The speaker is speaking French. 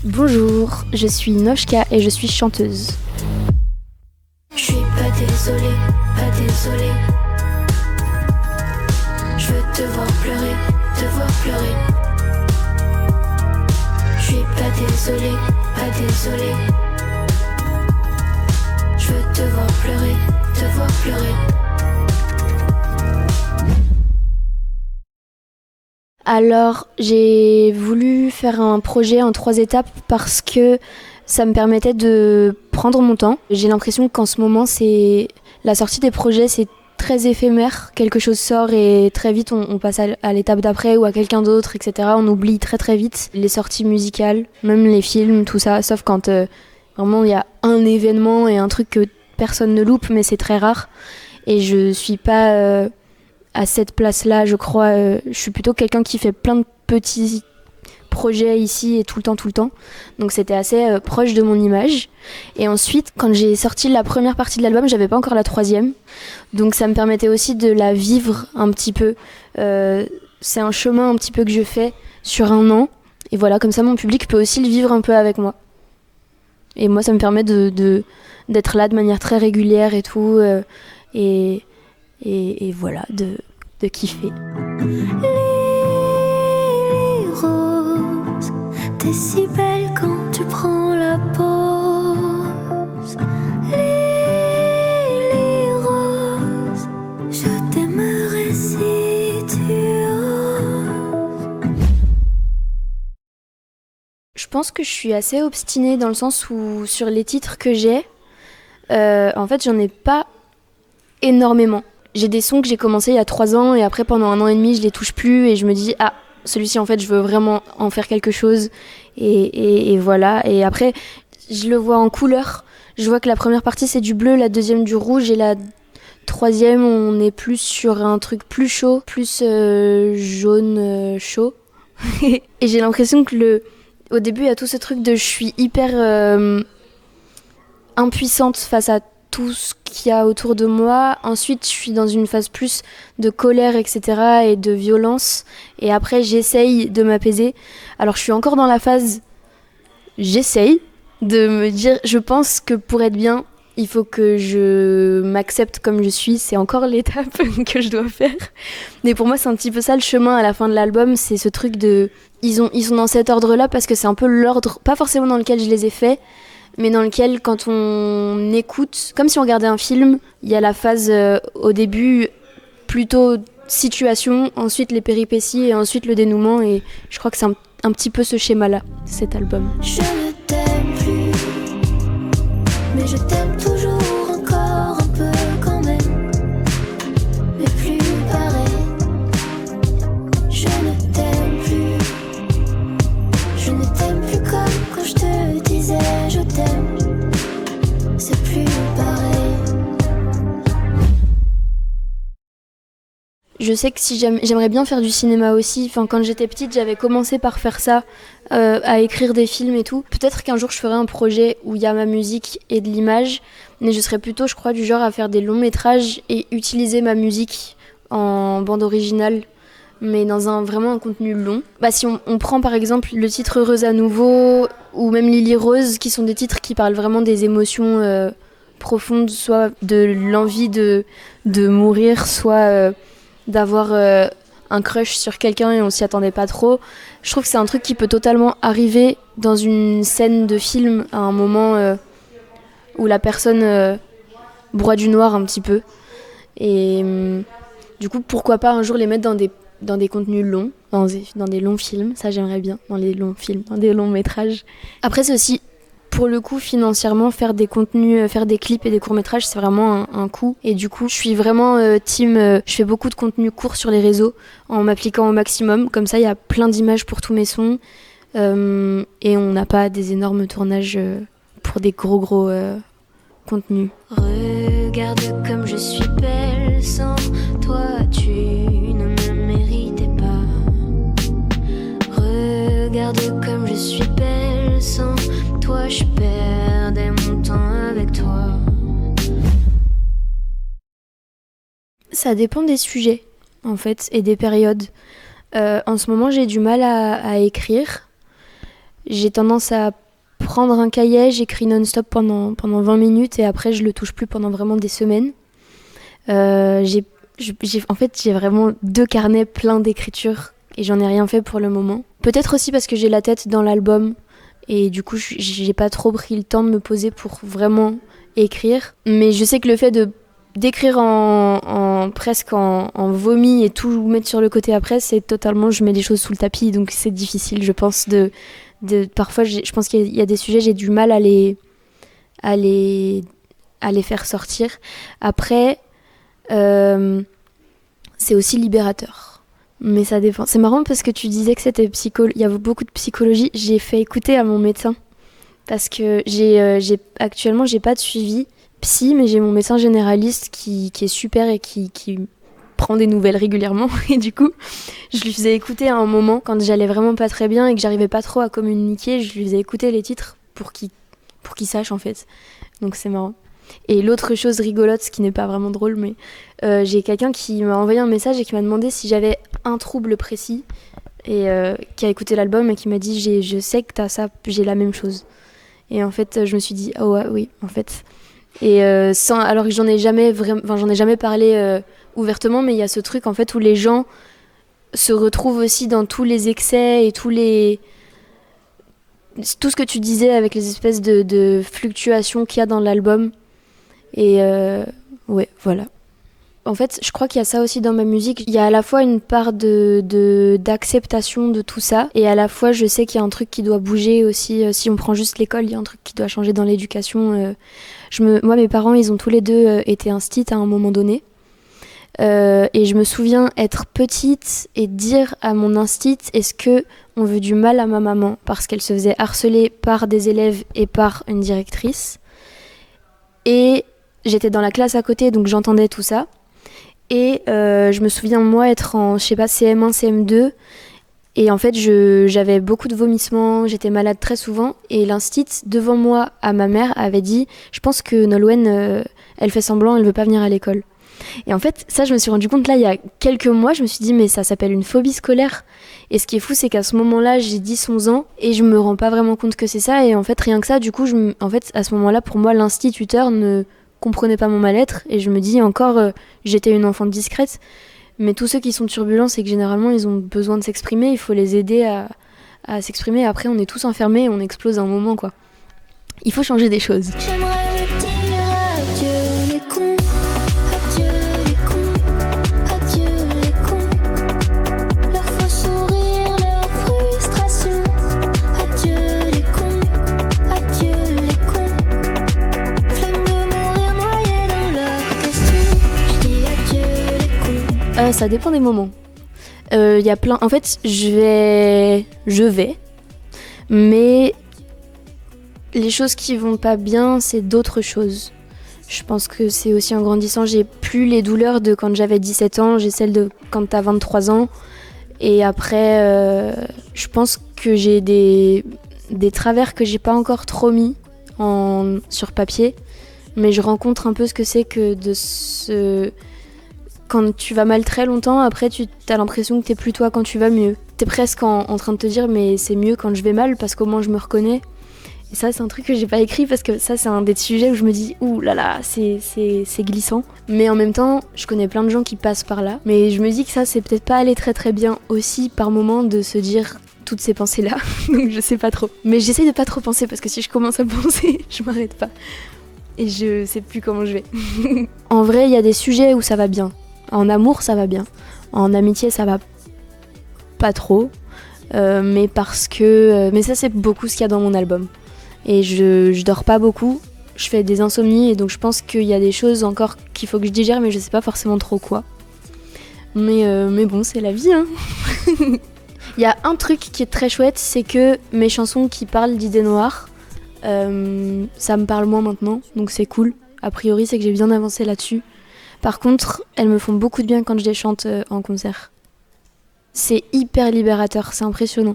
Bonjour, je suis Noshka et je suis chanteuse. Je suis pas désolée, pas désolée. Je veux te voir pleurer, te voir pleurer. Je suis pas désolée, pas désolée. Je veux te voir pleurer, te voir pleurer. Alors, j'ai voulu faire un projet en 3 étapes parce que ça me permettait de prendre mon temps. J'ai l'impression qu'en ce moment, la sortie des projets, c'est très éphémère. Quelque chose sort et très vite, on passe à l'étape d'après ou à quelqu'un d'autre, etc. On oublie très très vite les sorties musicales, même les films, tout ça, sauf quand vraiment il y a un événement et un truc que personne ne loupe, mais c'est très rare. Et je suis pas à cette place-là, je crois. Je suis plutôt quelqu'un qui fait plein de petits projets ici et tout le temps. Donc c'était assez proche de mon image. Et ensuite, quand j'ai sorti la première partie de l'album, j'avais pas encore la 3e. Donc ça me permettait aussi de la vivre un petit peu. C'est un chemin un petit peu que je fais sur 1 an. Et voilà, comme ça mon public peut aussi le vivre un peu avec moi. Et moi, ça me permet d'être là de manière très régulière et tout. Et voilà, de kiffer. Lily rose, t'es si belle quand tu prends la pause. Lily rose, je t'aimerais si tu oses. Je pense que je suis assez obstinée dans le sens où sur les titres que j'ai, en fait, j'en ai pas énormément. J'ai des sons que j'ai commencé il y a 3 ans et après pendant 1 an et demi je les touche plus et je me dis celui-ci en fait je veux vraiment en faire quelque chose et voilà. Et après je le vois en couleur, je vois que la première partie c'est du bleu, la deuxième du rouge et la 3e on est plus sur un truc plus chaud, plus jaune chaud. Et j'ai l'impression que au début il y a tout ce truc de je suis hyper impuissante face à tout ce qu'il y a autour de moi. Ensuite, je suis dans une phase plus de colère, etc. et de violence. Et après, j'essaye de m'apaiser. Alors, je suis encore dans la phase... J'essaye de me dire... Je pense que pour être bien, il faut que je m'accepte comme je suis. C'est encore l'étape que je dois faire. Mais pour moi, c'est un petit peu ça le chemin à la fin de l'album. C'est ce truc de... Ils sont dans cet ordre-là parce que c'est un peu l'ordre... Pas forcément dans lequel je les ai faits, mais dans lequel, quand on écoute, comme si on regardait un film, il y a la phase au début plutôt situation, ensuite les péripéties et ensuite le dénouement. Et je crois que c'est un petit peu ce schéma-là, cet album. Je ne t'aime plus, mais je t'aime toujours encore un peu quand même, mais plus pareil. Je ne t'aime plus, je ne t'aime plus comme quand je te disais je t'aime, c'est plus pareil. Je sais que si j'aimerais bien faire du cinéma aussi. Enfin, quand j'étais petite, j'avais commencé par faire ça, à écrire des films et tout. Peut-être qu'un jour je ferai un projet où il y a ma musique et de l'image, mais je serais plutôt, je crois, du genre à faire des longs métrages et utiliser ma musique en bande originale, mais dans vraiment un contenu long. Si on prend par exemple le titre Heureuse à nouveau ou même Lily Rose, qui sont des titres qui parlent vraiment des émotions profondes, soit de l'envie de mourir, soit d'avoir un crush sur quelqu'un et on s'y attendait pas trop. Je trouve que c'est un truc qui peut totalement arriver dans une scène de film à un moment où la personne broie du noir un petit peu. Et du coup, pourquoi pas un jour les mettre dans des contenus longs, dans des longs films, ça j'aimerais bien, dans les longs films, dans des longs métrages. Après c'est aussi, pour le coup, financièrement, faire des contenus, faire des clips et des courts-métrages, c'est vraiment un coût. Et du coup, je suis vraiment team... je fais beaucoup de contenus courts sur les réseaux, en m'appliquant au maximum. Comme ça, il y a plein d'images pour tous mes sons. Et on n'a pas des énormes tournages pour des gros contenus. Regarde comme je suis belle, sans toi tu ne me méritais pas. Regarde comme je suis belle, sans toi je perdais mon temps avec toi. Ça dépend des sujets, en fait, et des périodes. En ce moment, j'ai du mal à écrire. j'ai tendance à prendre un cahier, j'écris non-stop pendant 20 minutes et après je le touche plus pendant vraiment des semaines. En fait, j'ai vraiment 2 carnets pleins d'écriture et j'en ai rien fait pour le moment. Peut-être aussi parce que j'ai la tête dans l'album et du coup, j'ai pas trop pris le temps de me poser pour vraiment écrire. Mais je sais que le fait d'écrire presque en vomi et tout mettre sur le côté après, c'est totalement, je mets les choses sous le tapis, donc c'est difficile, je pense, parfois, je pense qu'il y a des sujets, j'ai du mal à les faire sortir. Après, c'est aussi libérateur. Mais ça dépend. C'est marrant parce que tu disais que c'était il y avait beaucoup de psychologie. J'ai fait écouter à mon médecin parce que actuellement, j'ai pas de suivi psy, mais j'ai mon médecin généraliste qui est super et qui prend des nouvelles régulièrement. Et du coup, je lui faisais écouter à un moment, quand j'allais vraiment pas très bien et que j'arrivais pas trop à communiquer, je lui faisais écouter les titres pour qu'il sache en fait. Donc c'est marrant. Et l'autre chose rigolote, ce qui n'est pas vraiment drôle, mais j'ai quelqu'un qui m'a envoyé un message et qui m'a demandé si j'avais un trouble précis et qui a écouté l'album et qui m'a dit je sais que t'as ça, j'ai la même chose. Et en fait, je me suis dit oh ouais, oui, en fait. Et alors que j'en ai jamais parlé ouvertement, mais il y a ce truc en fait où les gens se retrouvent aussi dans tous les excès et tout ce que tu disais avec les espèces de fluctuations qu'il y a dans l'album. Et ouais, voilà. En fait, je crois qu'il y a ça aussi dans ma musique. Il y a à la fois une part d'acceptation de tout ça, et à la fois, je sais qu'il y a un truc qui doit bouger aussi. Si on prend juste l'école, il y a un truc qui doit changer dans l'éducation. Moi, mes parents, ils ont tous les deux été instits à un moment donné. Et je me souviens être petite et dire à mon instit, est-ce que on veut du mal à ma maman parce qu'elle se faisait harceler par des élèves et par une directrice. Et j'étais dans la classe à côté, donc j'entendais tout ça. Et je me souviens, moi, être en, CM1, CM2. Et en fait, j'avais beaucoup de vomissements, j'étais malade très souvent. Et l'instit, devant moi, à ma mère, avait dit « Je pense que Nolwenn, elle fait semblant, elle veut pas venir à l'école. » Et en fait, ça, je me suis rendu compte, là, il y a quelques mois, je me suis dit « Mais ça s'appelle une phobie scolaire. » Et ce qui est fou, c'est qu'à ce moment-là, j'ai 10-11 ans et je me rends pas vraiment compte que c'est ça. Et en fait, rien que ça, du coup, en fait, à ce moment-là, pour moi, l'instituteur ne comprenait pas mon mal-être. Et je me dis encore, j'étais une enfant discrète. Mais tous ceux qui sont turbulents, c'est que généralement, ils ont besoin de s'exprimer. Il faut les aider à s'exprimer. Après, on est tous enfermés et on explose à un moment, quoi. Il faut changer des choses. J'aimerais dire adieu les cons, adieu les cons, adieu les cons. Leur faux sourire, leur frustration. Adieu les cons, adieu les cons. Flemme de mourir noyé dans leurs questions. Je dis adieu les cons. Ça dépend des moments. Y a plein. En fait, je vais. Mais les choses qui vont pas bien, c'est d'autres choses. Je pense que c'est aussi en grandissant, j'ai plus les douleurs de quand j'avais 17 ans, j'ai celles de quand t'as 23 ans. Et après, je pense que j'ai des travers que j'ai pas encore trop mis sur papier. Mais je rencontre un peu ce que c'est que quand tu vas mal très longtemps, après tu as l'impression que t'es plus toi quand tu vas mieux. T'es presque en train de te dire mais c'est mieux quand je vais mal parce qu'au moins je me reconnais. Et ça c'est un truc que j'ai pas écrit parce que ça c'est un des sujets où je me dis ouh là là c'est glissant. Mais en même temps je connais plein de gens qui passent par là. Mais je me dis que ça c'est peut-être pas aller très très bien aussi par moment de se dire toutes ces pensées là. Donc je sais pas trop. Mais j'essaye de pas trop penser parce que si je commence à penser je m'arrête pas. Et je sais plus comment je vais. En vrai il y a des sujets où ça va bien. En amour, ça va bien. En amitié, ça va pas trop. Mais ça, c'est beaucoup ce qu'il y a dans mon album. Et je dors pas beaucoup. Je fais des insomnies. Et donc, je pense qu'il y a des choses encore qu'il faut que je digère, mais je sais pas forcément trop quoi. Mais bon, c'est la vie, hein. Il y a un truc qui est très chouette, c'est que mes chansons qui parlent d'idées noires, ça me parle moins maintenant. Donc, c'est cool. A priori, c'est que j'ai bien avancé là-dessus. Par contre, elles me font beaucoup de bien quand je les chante en concert. C'est hyper libérateur, c'est impressionnant.